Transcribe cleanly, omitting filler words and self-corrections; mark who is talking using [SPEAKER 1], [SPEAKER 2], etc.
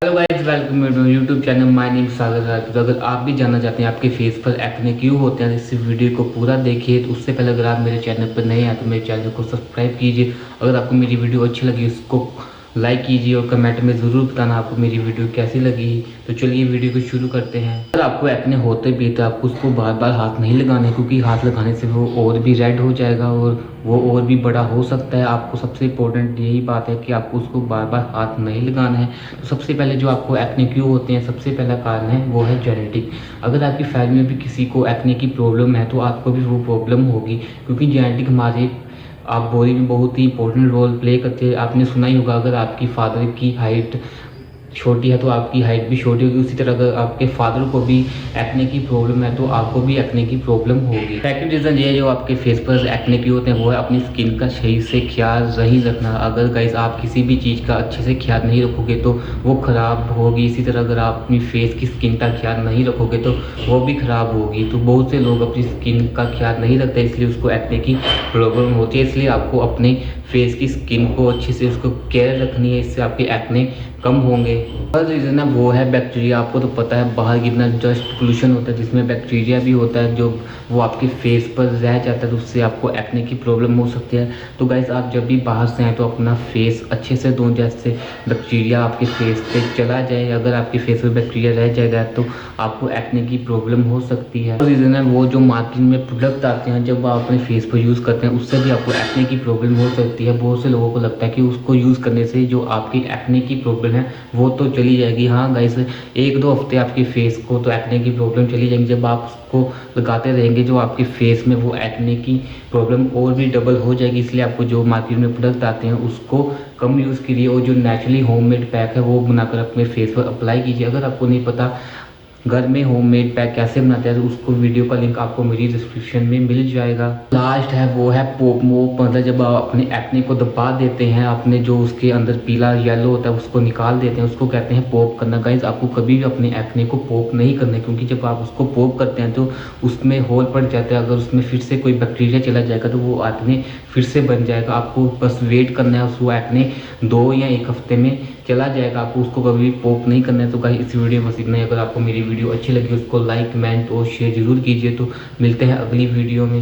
[SPEAKER 1] Hello guys, welcome to YouTube channel. My name Sagar. तो अगर आप भी जानना चाहते हैं आपके फेस पर एक्ने क्यों होते हैं, इस वीडियो को पूरा देखिए। तो उससे पहले अगर आप मेरे चैनल पर नए हैं तो मेरे चैनल को सब्सक्राइब कीजिए। अगर आपको मेरी वीडियो अच्छी लगी उसको लाइक कीजिए और कमेंट में ज़रूर बताना आपको मेरी वीडियो कैसी लगी। तो चलिए वीडियो को शुरू करते हैं। अगर आपको एक्ने होते भी तो आपको उसको बार बार हाथ नहीं लगाने, क्योंकि हाथ लगाने से वो और भी रेड हो जाएगा और वो और भी बड़ा हो सकता है। आपको सबसे इम्पोर्टेंट यही बात है कि आपको उसको बार बार हाथ नहीं लगाना है। तो सबसे पहले जो आपको एक्ने क्यों होते हैं, सबसे पहला कारण है वो है जेनेटिक। अगर आपकी फैमिली में भी किसी को एक्ने की प्रॉब्लम है तो आपको भी वो प्रॉब्लम होगी, क्योंकि जेनेटिक हमारे आप बॉडी में बहुत ही इंपॉर्टेंट रोल प्ले करते हैं। आपने सुना ही होगा, अगर आपकी फादर की हाइट छोटी है तो आपकी हाइट भी छोटी होगी। उसी तरह अगर आपके फादर को भी एक्ने की प्रॉब्लम है तो आपको भी एक्ने की प्रॉब्लम होगी। सेकंड रीज़न ये है, जो आपके फेस पर एक्ने की होते हैं वो है अपनी स्किन का सही से ख्याल नहीं रखना। अगर गाइस आप किसी भी चीज़ का अच्छे से ख्याल नहीं रखोगे तो वो ख़राब होगी। इसी तरह अगर आप अपनी फेस की स्किन का ख्याल नहीं रखोगे तो वो भी ख़राब होगी। तो बहुत से लोग अपनी स्किन का ख्याल नहीं रखते, इसलिए उसको एक्ने की प्रॉब्लम होती है। इसलिए आपको अपने फेस की स्किन को अच्छे से उसको केयर रखनी है, इससे आपके एक्ने कम होंगे। थर्ड रीज़न है वो है बैक्टीरिया। आपको तो पता है बाहर कितना डस्ट पोल्यूशन होता है जिसमें बैक्टीरिया भी होता है, जो वो आपके फेस पर रह जाता है तो उससे आपको एक्ने की प्रॉब्लम हो सकती है। तो गाइस आप जब भी बाहर से आए तो अपना फेस अच्छे से धोएं, जैसे बैक्टीरिया आपके फेस पे चला जाए। अगर आपके फेस पर बैक्टीरिया रह जाएगा तो आपको एक्ने की प्रॉब्लम हो सकती है। रीज़न है वो जो मार्केट में प्रोडक्ट आते हैं, जब आप अपने फेस पर यूज़ करते हैं उससे भी आपको एक्ने की प्रॉब्लम हो सकती है। बहुत से लोगों को लगता है कि उसको यूज़ करने से जो आपकी एक्ने की प्रॉब्लम है वो तो चली जाएगी। हाँ गाइस, एक दो हफ्ते आपके फेस को तो एक्ने की प्रॉब्लम चली जाएगी। जब आप उसको लगाते रहेंगे जो आपके फेस में वो एक्ने की प्रॉब्लम और भी डबल हो जाएगी। इसलिए आपको जो मार्केट में प्रोडक्ट आते हैं उसको कम यूज़ कीजिए और जो नेचुरली होममेड पैक है वो बनाकर अपने फेस पर अप्लाई कीजिए। अगर आपको नहीं पता घर में होममेड पैक कैसे बनाते हैं तो उसको वीडियो का लिंक आपको मेरी डिस्क्रिप्शन में मिल जाएगा। लास्ट है वो है पोप मोप। मतलब जब आप अपने एक्ने को दबा देते हैं, अपने जो उसके अंदर पीला येलो होता है उसको निकाल देते हैं, उसको कहते हैं पोप करना। गाइस आपको कभी भी अपने एक्ने को पोप नहीं करना है, क्योंकि जब आप उसको पोप करते हैं तो उसमें होल पड़ जाता है। अगर उसमें फिर से कोई बैक्टीरिया चला जाएगा तो वो एक्ने फिर से बन जाएगा। आपको बस वेट करना है, उस वो एक्ने 2 या 1 हफ्ते में चला जाएगा। आपको उसको कभी पोप नहीं करना है। तो गाइस इस वीडियो में बस इतना ही। अगर आपको मेरी वीडियो अच्छी लगी उसको लाइक कमेंट और शेयर जरूर कीजिए। तो मिलते हैं अगली वीडियो में।